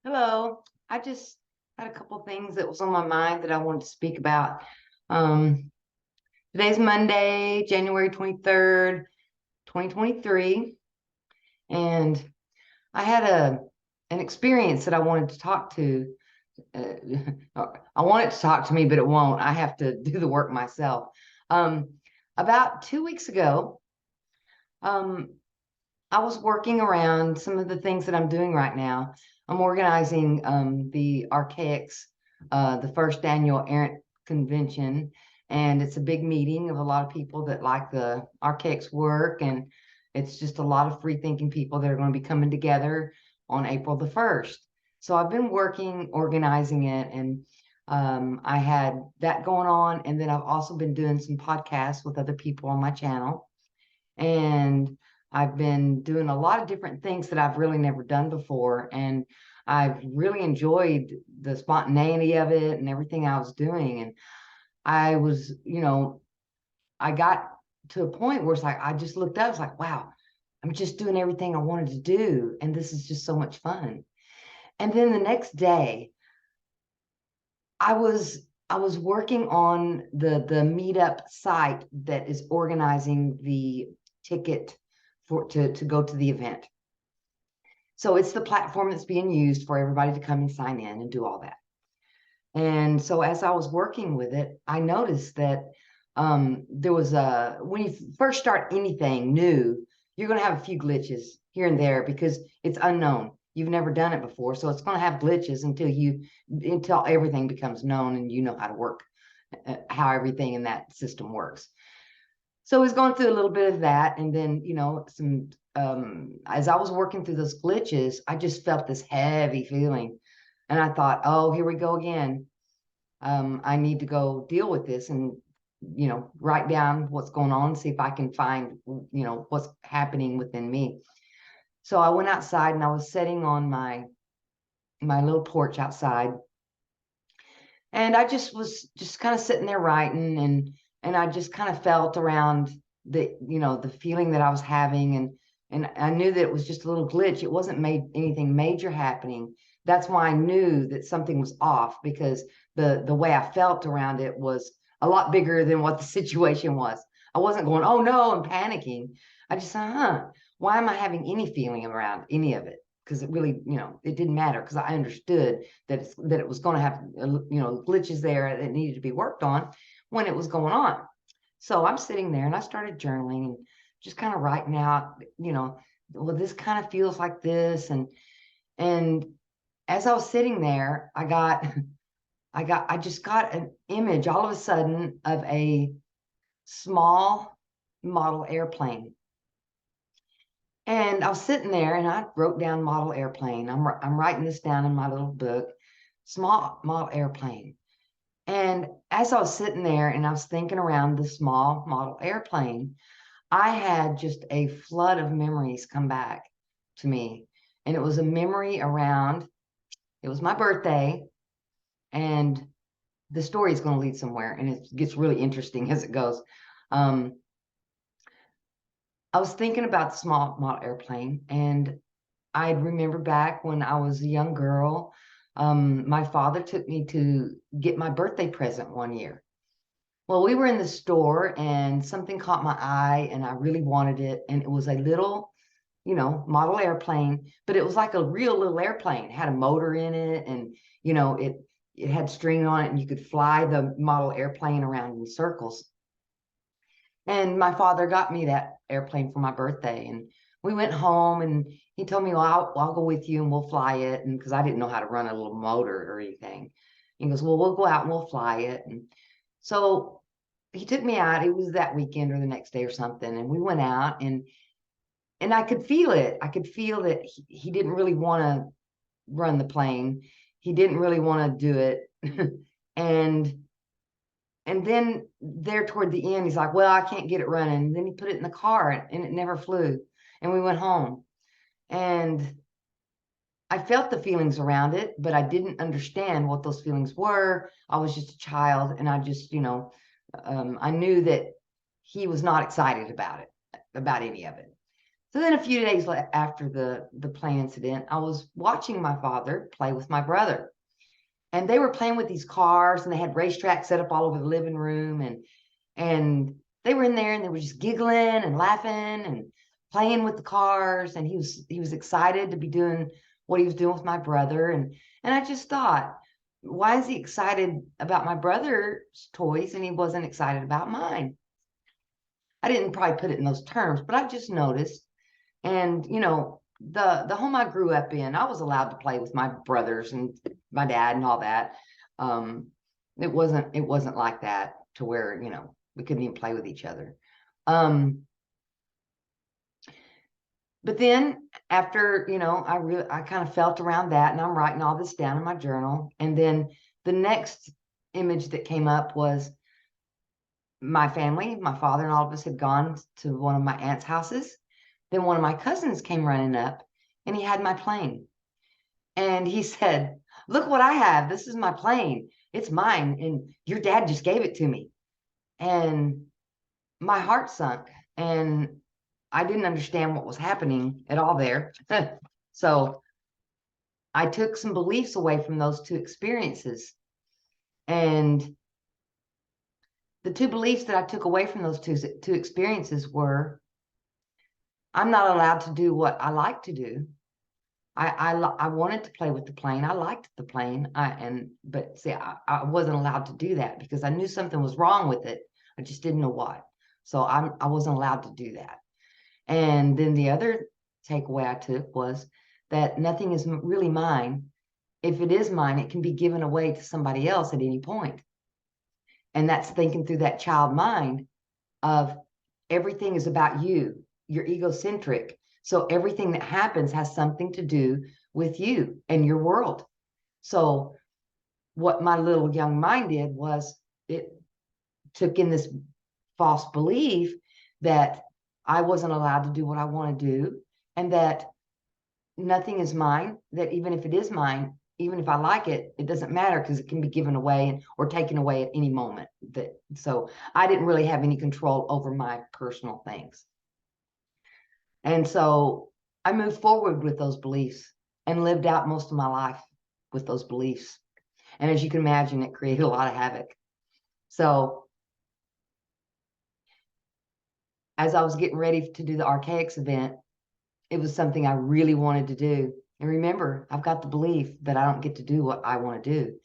Hello. I just had a couple things that was on my mind that I wanted to speak about. Um, Today's Monday, January 23rd, 2023, and I had an experience that I wanted to talk to. Uh, I want it to talk to me, but it won't. I have to do the work myself. Um, about 2 weeks ago, um, I was working around some of the things that I'm doing right now. I'm organizing the Archaics, the first annual Errant Convention, and it's a big meeting of a lot of people that like the Archaics work, and it's just a lot of free-thinking people that are going to be coming together on April the 1st. So I've been working, organizing it, and I had that going on, and then I've also been doing some podcasts with other people on my channel. And I've been doing a lot of different things that I've really never done before. And I've really enjoyed the spontaneity of it and everything I was doing. And I was, I got to a point where it's like, I just looked up, it's like, wow, I'm just doing everything I wanted to do. And this is just so much fun. And then the next day, I was I was working on the meetup site that is organizing the ticket to go to the event. So it's the platform that's being used for everybody to come and sign in and do all that. And so as I was working with it, I noticed that there was when you first start anything new, you're going to have a few glitches here and there because it's unknown. You've never done it before, so it's going to have glitches until everything becomes known and you know how to work, how everything in that system works. So I was going through a little bit of that, and then some as I was working through those glitches, I just felt this heavy feeling, and I thought, oh, here we go again. I need to go deal with this and write down what's going on, see if I can find what's happening within me. So I went outside and I was sitting on my little porch outside, and I just was just kind of sitting there writing, and I just kind of felt around the feeling that I was having, and I knew that it was just a little glitch. It wasn't made anything major happening. That's why I knew that something was off, because the way I felt around it was a lot bigger than what the situation was. I wasn't going, oh no, I'm panicking. I just said, why am I having any feeling around any of it? Because it really, it didn't matter, because I understood that it was going to have, glitches there that needed to be worked on when it was going on. So I'm sitting there and I started journaling and just kind of writing out, well, this kind of feels like this. And as I was sitting there, I just got an image all of a sudden of a small model airplane. And I was sitting there and I wrote down model airplane. I'm writing this down in my little book, small model airplane. And as I was sitting there and I was thinking around the small model airplane, I had just a flood of memories come back to me. And it was a memory around, it was my birthday, and the story is going to lead somewhere, and it gets really interesting as it goes. Um, I was thinking about the small model airplane, and I remember back when I was a young girl, my father took me to get my birthday present one year. Well, we were in the store and something caught my eye and I really wanted it. And it was a little, model airplane, but it was like a real little airplane. It had a motor in it, and, it had string on it, and you could fly the model airplane around in circles. And my father got me that airplane for my birthday. And we went home and he told me, well, I'll go with you and we'll fly it. And because I didn't know how to run a little motor or anything. He goes, well, we'll go out and we'll fly it. And so he took me out. It was that weekend or the next day or something. And we went out, and I could feel it. I could feel that he didn't really want to run the plane. He didn't really want to do it. and and then there toward the end, he's like, well, I can't get it running. And then he put it in the car and it never flew. And we went home. And I felt the feelings around it, but I didn't understand what those feelings were. I was just a child, and I just, I knew that he was not excited about it, about any of it. So then a few days after the plane incident, I was watching my father play with my brother. And they were playing with these cars, and they had racetracks set up all over the living room, and they were in there, and they were just giggling and laughing and playing with the cars. And he was excited to be doing what he was doing with my brother. And I just thought, why is he excited about my brother's toys and he wasn't excited about mine? I didn't probably put it in those terms, but I just noticed. And the home I grew up in, I was allowed to play with my brothers and my dad and all that. Um, it wasn't like that to where we couldn't even play with each other. But then after I kind of felt around that, and I'm writing all this down in my journal. And then the next image that came up was my family. My father and all of us had gone to one of my aunt's houses. Then one of my cousins came running up, and he had my plane. And he said, "Look what I have. This is my plane. It's mine. And your dad just gave it to me." And my heart sunk, and I didn't understand what was happening at all there. So I took some beliefs away from those two experiences. And the two beliefs that I took away from those two experiences were, I'm not allowed to do what I like to do. I wanted to play with the plane. I liked the plane. But see, I wasn't allowed to do that because I knew something was wrong with it. I just didn't know what. So I wasn't allowed to do that. And then the other takeaway I took was that nothing is really mine. If it is mine, it can be given away to somebody else at any point. And that's thinking through that child mind of everything is about you. You're egocentric. So everything that happens has something to do with you and your world. So what my little young mind did was it took in this false belief that I wasn't allowed to do what I want to do, and that nothing is mine, that even if it is mine, even if I like it, it doesn't matter because it can be given away or taken away at any moment. So I didn't really have any control over my personal things. And so I moved forward with those beliefs and lived out most of my life with those beliefs. And as you can imagine, it created a lot of havoc. So as I was getting ready to do the Archaics event, it was something I really wanted to do. And remember, I've got the belief that I don't get to do what I want to do.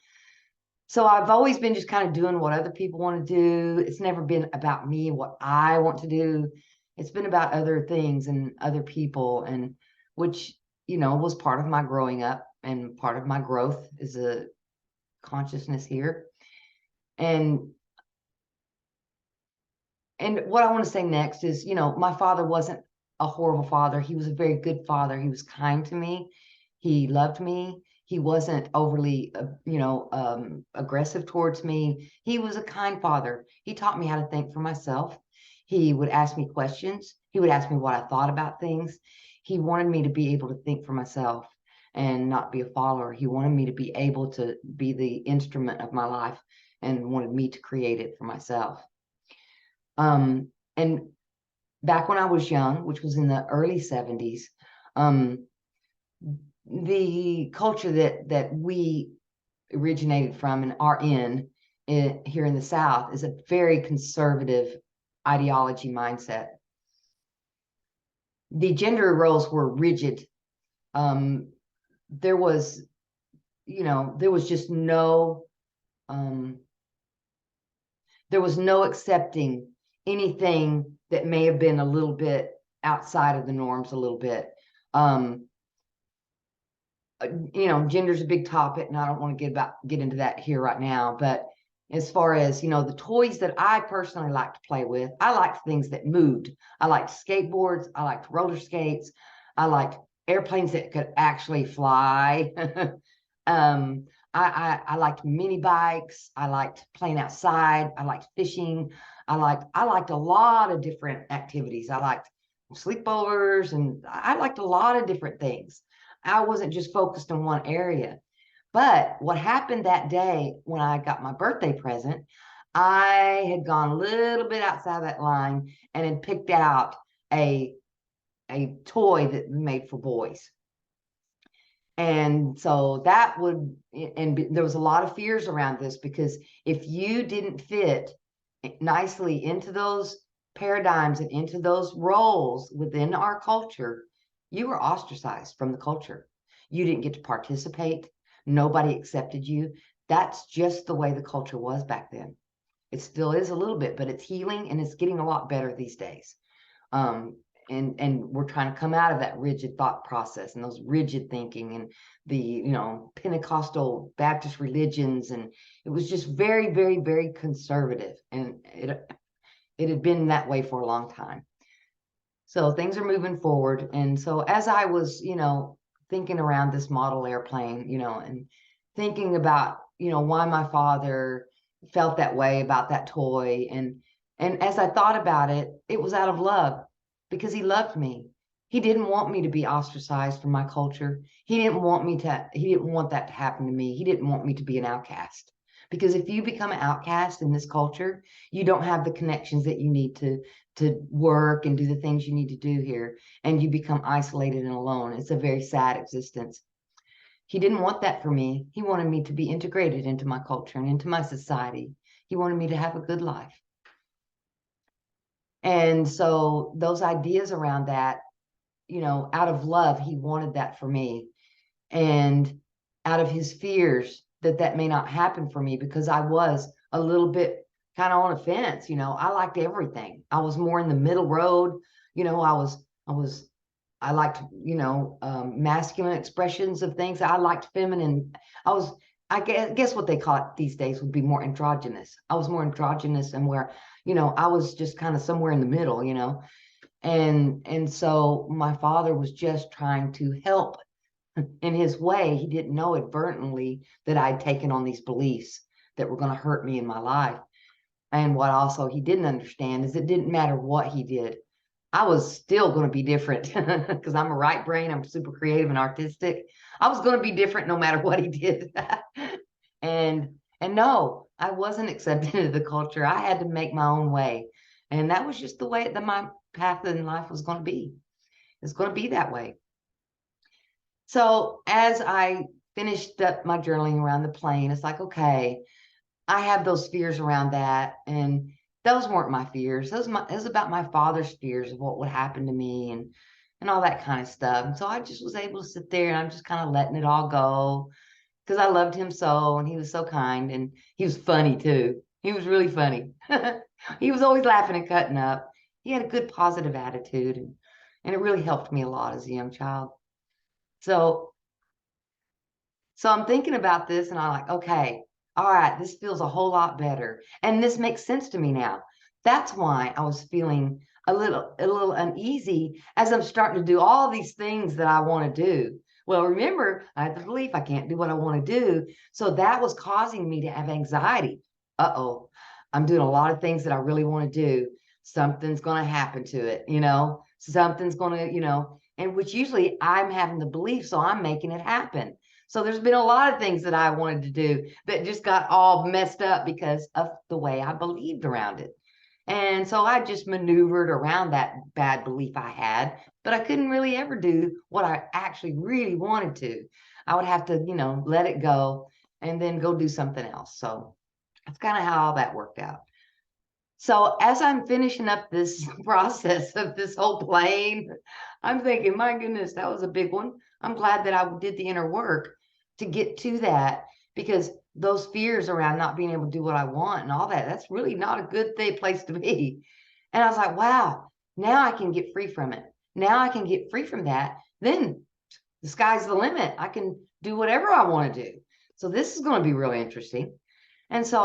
So I've always been just kind of doing what other people want to do. It's never been about me, what I want to do. It's been about other things and other people, and which, was part of my growing up and part of my growth as a consciousness here. And what I want to say next is, my father wasn't a horrible father. He was a very good father. He was kind to me. He loved me. He wasn't overly, aggressive towards me. He was a kind father. He taught me how to think for myself. He would ask me questions. He would ask me what I thought about things. He wanted me to be able to think for myself and not be a follower. He wanted me to be able to be the instrument of my life and wanted me to create it for myself. And back when I was young, which was in the early 70s, the culture that we originated from and are in here in the South is a very conservative ideology mindset. The gender roles were rigid. There was, there was just no, there was no accepting anything that may have been a little bit outside of the norms a little bit. Gender's a big topic, and I don't want to get into that here right now. But as far as, the toys that I personally like to play with, I liked things that moved. I liked skateboards. I liked roller skates. I liked airplanes that could actually fly. I liked mini bikes. I liked playing outside. I liked fishing. I liked a lot of different activities. I liked sleepovers, and I liked a lot of different things. I wasn't just focused on one area. But what happened that day when I got my birthday present, I had gone a little bit outside that line and had picked out a a toy that we made for boys. And so that would, and there was a lot of fears around this, because if you didn't fit nicely into those paradigms and into those roles within our culture, you were ostracized from the culture. You didn't get to participate. Nobody accepted you. That's just the way the culture was back then. It still is a little bit, but it's healing and it's getting a lot better these days. Um, and we're trying to come out of that rigid thought process and those rigid thinking and the Pentecostal Baptist religions, and it was just very, very, very conservative, and it had been that way for a long time. So things are moving forward, and so as I was thinking around this model airplane, and thinking about why my father felt that way about that toy, and as I thought about it, it was out of love, because he loved me. He didn't want me to be ostracized from my culture. He didn't want that to happen to me. He didn't want me to be an outcast. Because if you become an outcast in this culture, you don't have the connections that you need to work and do the things you need to do here, and you become isolated and alone. It's a very sad existence. He didn't want that for me. He wanted me to be integrated into my culture and into my society. He wanted me to have a good life. And so those ideas around that, out of love, he wanted that for me. And out of his fears that may not happen for me, because I was a little bit kind of on a fence. I liked everything. I was more in the middle road. I liked, masculine expressions of things. I liked feminine. I guess what they call it these days would be more androgynous. I was more androgynous, and where, I was just kind of somewhere in the middle, and so my father was just trying to help in his way. He didn't know inadvertently that I'd taken on these beliefs that were going to hurt me in my life. And what also he didn't understand is it didn't matter what he did. I was still going to be different, because I'm a right brain. I'm super creative and artistic. I was going to be different no matter what he did. and no, I wasn't accepted into the culture. I had to make my own way. And that was just the way that my path in life was going to be. It's going to be that way. So as I finished up my journaling around the plane, it's like, okay, I have those fears around that. And those weren't my fears. It was about my father's fears of what would happen to me, and all that kind of stuff. And so I just was able to sit there, and I'm just kind of letting it all go, because I loved him so, and he was so kind, and he was funny too. He was really funny. He was always laughing and cutting up. He had a good positive attitude, and it really helped me a lot as a young child. So I'm thinking about this, and I'm like, okay, all right, this feels a whole lot better. And this makes sense to me now. That's why I was feeling a little uneasy as I'm starting to do all these things that I want to do. Well, remember, I had the belief I can't do what I want to do. So that was causing me to have anxiety. Uh-oh, I'm doing a lot of things that I really want to do. Something's going to happen to it, something's going to, and which usually I'm having the belief, so I'm making it happen. So there's been a lot of things that I wanted to do that just got all messed up because of the way I believed around it. And so I just maneuvered around that bad belief I had, but I couldn't really ever do what I actually really wanted to. I would have to, let it go and then go do something else. So that's kind of how all that worked out. So as I'm finishing up this process of this whole plane, I'm thinking, my goodness, that was a big one. I'm glad that I did the inner work to get to that, because those fears around not being able to do what I want and all that, that's really not a good place to be. And I was like, wow, now I can get free from it. Now I can get free from that. Then the sky's the limit. I can do whatever I want to do. So this is going to be really interesting. And so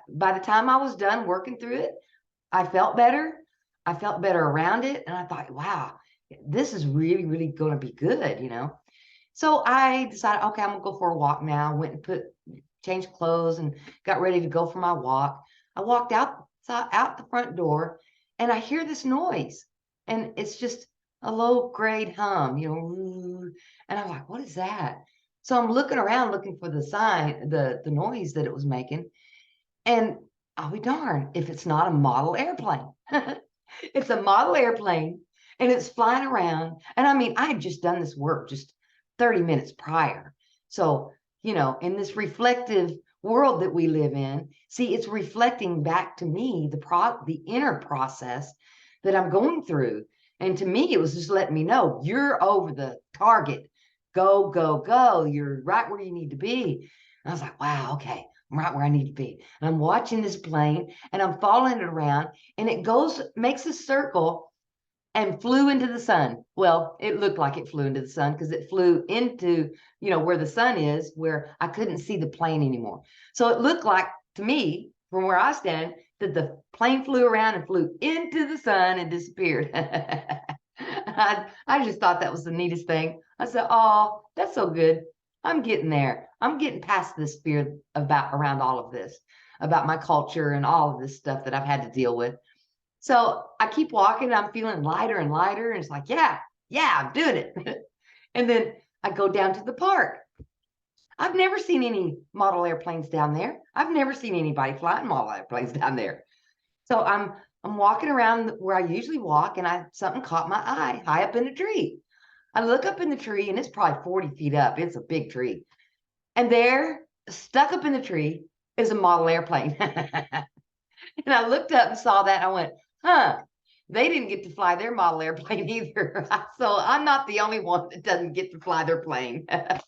by the time I was done working through it, I felt better. I felt better around it. And I thought, wow, this is really, really going to be good, So I decided, okay, I'm going to go for a walk now. Went and changed clothes and got ready to go for my walk. I walked out the front door, and I hear this noise. And it's just a low grade hum, and I'm like, what is that? So I'm looking around looking for the sign, the noise that it was making. And I'll be darned if it's not a model airplane. It's a model airplane and it's flying around. And I mean, I had just done this work just 30 minutes prior. So, in this reflective world that we live in, see, it's reflecting back to me the inner process that I'm going through. And to me, it was just letting me know you're over the target. Go, go, go. You're right where you need to be. And I was like, wow, okay, I'm right where I need to be. And I'm watching this plane and I'm following it around, and it makes a circle and flew into the sun. Well, it looked like it flew into the sun because it flew into, where the sun is, where I couldn't see the plane anymore. So it looked like, to me, from where I stand, that the plane flew around and flew into the sun and disappeared. I just thought that was the neatest thing. I said, oh, that's so good. I'm getting there. I'm getting past this fear around all of this, about my culture and all of this stuff that I've had to deal with. So I keep walking, and I'm feeling lighter and lighter. And it's like, yeah, I'm doing it. And then I go down to the park. I've never seen any model airplanes down there. I've never seen anybody flying model airplanes down there. So I'm walking around where I usually walk, and something caught my eye high up in a tree. I look up in the tree, and it's probably 40 feet up. It's a big tree. And there, stuck up in the tree, is a model airplane. And I looked up and saw that. And I went, huh, they didn't get to fly their model airplane either. So I'm not the only one that doesn't get to fly their plane. I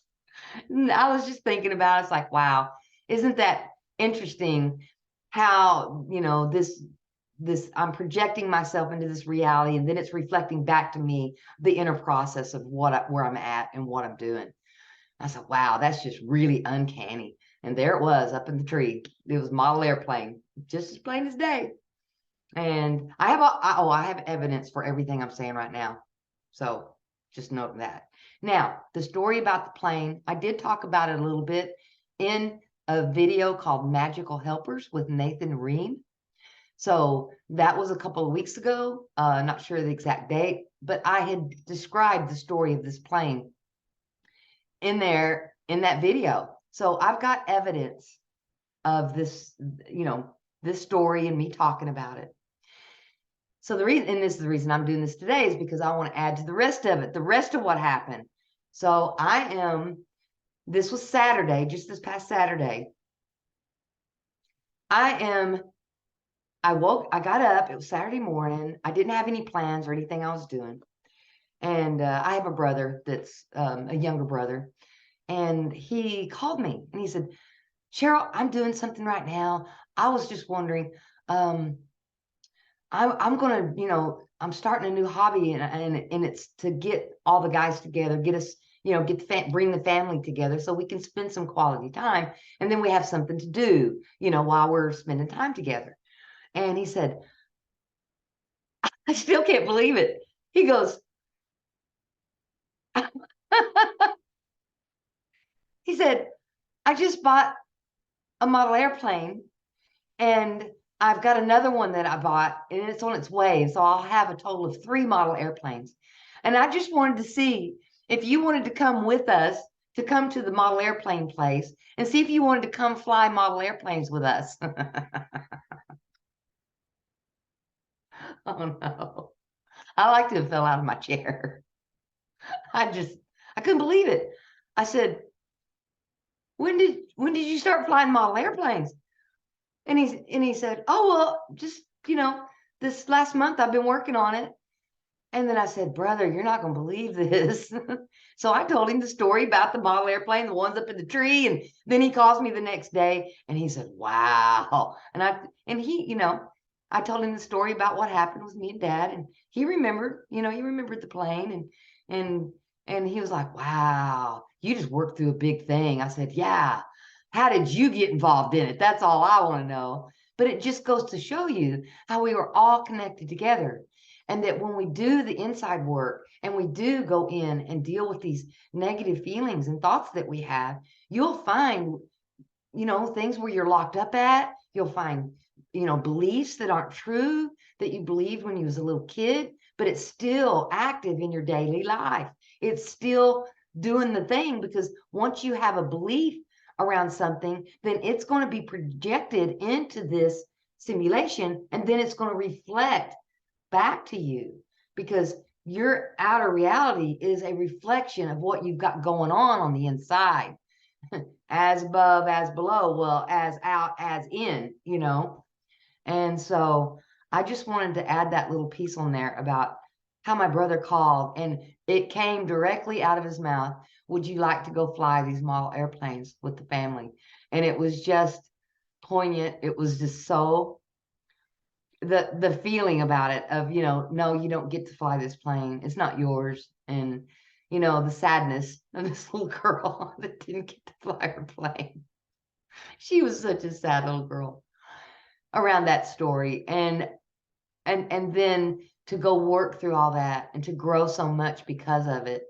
was just thinking about it. It's like, wow, isn't that interesting how, this I'm projecting myself into this reality, and then it's reflecting back to me the inner process of where I'm at and what I'm doing. I said, wow, that's just really uncanny. And there it was up in the tree. It was model airplane, just as plain as day. And I have evidence for everything I'm saying right now. So just note that. Now, the story about the plane, I did talk about it a little bit in a video called Magical Helpers with Nathan Rehm. So that was a couple of weeks ago. Not sure the exact date, but I had described the story of this plane in that video. So I've got evidence of this, this story and me talking about it. So and this is the reason I'm doing this today, is because I want to add to the rest of it, the rest of what happened. So this was Saturday, just this past Saturday. I got up, it was Saturday morning. I didn't have any plans or anything I was doing. And I have a brother that's a younger brother. And he called me and he said, Cheryl, I'm doing something right now. I was just wondering, I'm going to, I'm starting a new hobby, and it's to get all the guys together, get us, bring the family together so we can spend some quality time. And then we have something to do, while we're spending time together. And he said, I still can't believe it. He goes, he said, I just bought a model airplane, and I've got another one that I bought, and it's on its way. So I'll have a total of 3 model airplanes. And I just wanted to see if you wanted to come with us, to come to the model airplane place, and see if you wanted to come fly model airplanes with us. Oh no. I like to have fell out of my chair. I couldn't believe it. I said, when did you start flying model airplanes? And he said, oh, well, just, this last month I've been working on it. And then I said, brother, you're not going to believe this. So I told him the story about the model airplane, the ones up in the tree. And then he calls me the next day and he said, wow. And he, I told him the story about what happened with me and Dad. And he remembered, he remembered the plane. And he was like, wow, you just worked through a big thing. I said, yeah. How did you get involved in it? That's all I want to know. But it just goes to show you how we were all connected together. And that when we do the inside work and we do go in and deal with these negative feelings and thoughts that we have, you'll find, things where you're locked up at. You'll find, beliefs that aren't true, that you believed when you was a little kid, but it's still active in your daily life. It's still doing the thing, because once you have a belief around something, then it's going to be projected into this simulation, and then it's going to reflect back to you, because your outer reality is a reflection of what you've got going on the inside. As above, as below, well, as out, as in, you know. And so I just wanted to add that little piece on there about how my brother called, and it came directly out of his mouth. Would you like to go fly these model airplanes with the family? And it was just poignant. It was just so the feeling about it of, you know, no, you don't get to fly this plane. It's not yours. And, you know, the sadness of this little girl that didn't get to fly her plane. She was such a sad little girl around that story. And then to go work through all that and to grow so much because of it,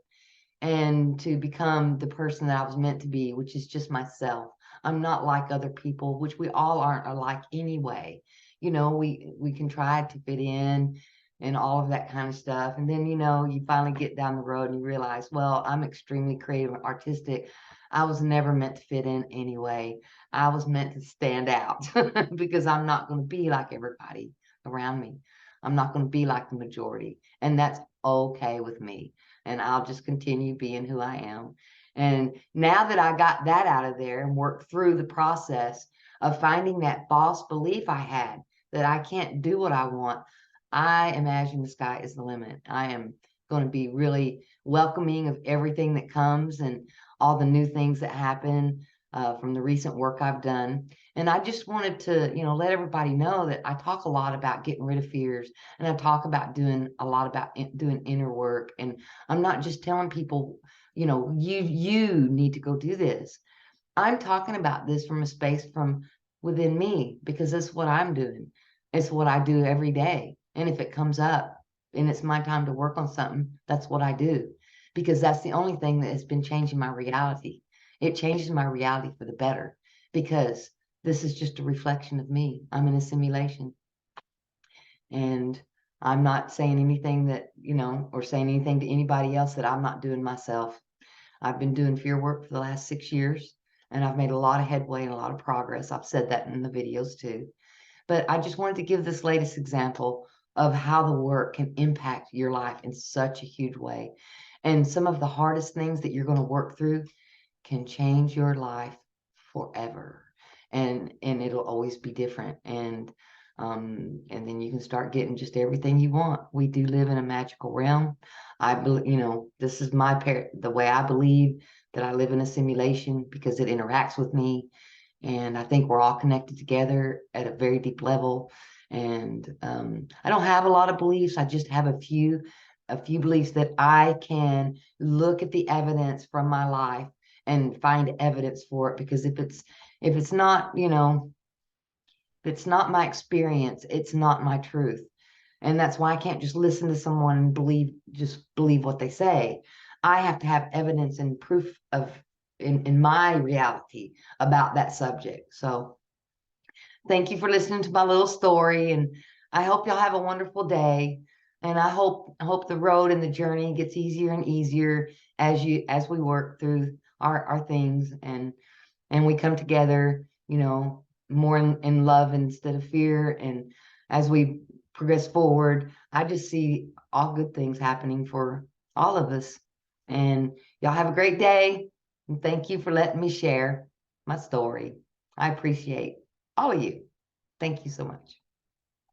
and to become the person that I was meant to be, which is just myself. I'm not like other people, which we all aren't alike anyway. You know, we can try to fit in and all of that kind of stuff. And then, you know, you finally get down the road and you realize, well, I'm extremely creative and artistic. I was never meant to fit in anyway. I was meant to stand out because I'm not going to be like everybody around me. I'm not going to be like the majority. And that's okay with me. And I'll just continue being who I am. And now that I got that out of there and worked through the process of finding that false belief I had that I can't do what I want, I imagine the sky is the limit. I am going to be really welcoming of everything that comes and all the new things that happen from the recent work I've done. And I just wanted to, you know, let everybody know that I talk a lot about getting rid of fears, and I talk about doing a lot about doing inner work. And I'm not just telling people, you know, you need to go do this. I'm talking about this from a space from within me, because that's what I'm doing. It's what I do every day. And if it comes up and it's my time to work on something, that's what I do, because that's the only thing that has been changing my reality. It changes my reality for the better, because this is just a reflection of me. I'm in a simulation. And I'm not saying anything that, you know, or saying anything to anybody else that I'm not doing myself. I've been doing fear work for the last 6 years, and I've made a lot of headway and a lot of progress. I've said that in the videos too. But I just wanted to give this latest example of how the work can impact your life in such a huge way. And some of the hardest things that you're going to work through can change your life forever. And it'll always be different. And then you can start getting just everything you want. We do live in a magical realm. I believe, you know, this is the way I believe that I live in a simulation, because it interacts with me. And I think we're all connected together at a very deep level. And I don't have a lot of beliefs. I just have a few beliefs that I can look at the evidence from my life and find evidence for it. Because if it's not, you know, if it's not my experience, it's not my truth. And that's why I can't just listen to someone and just believe what they say. I have to have evidence and proof of in my reality about that subject. So thank you for listening to my little story, and I hope y'all have a wonderful day. And I hope the road and the journey gets easier and easier as we work through our things, and we come together, you know, more in love instead of fear. And as we progress forward, I just see all good things happening for all of us. And y'all have a great day. And thank you for letting me share my story. I appreciate all of you. Thank you so much.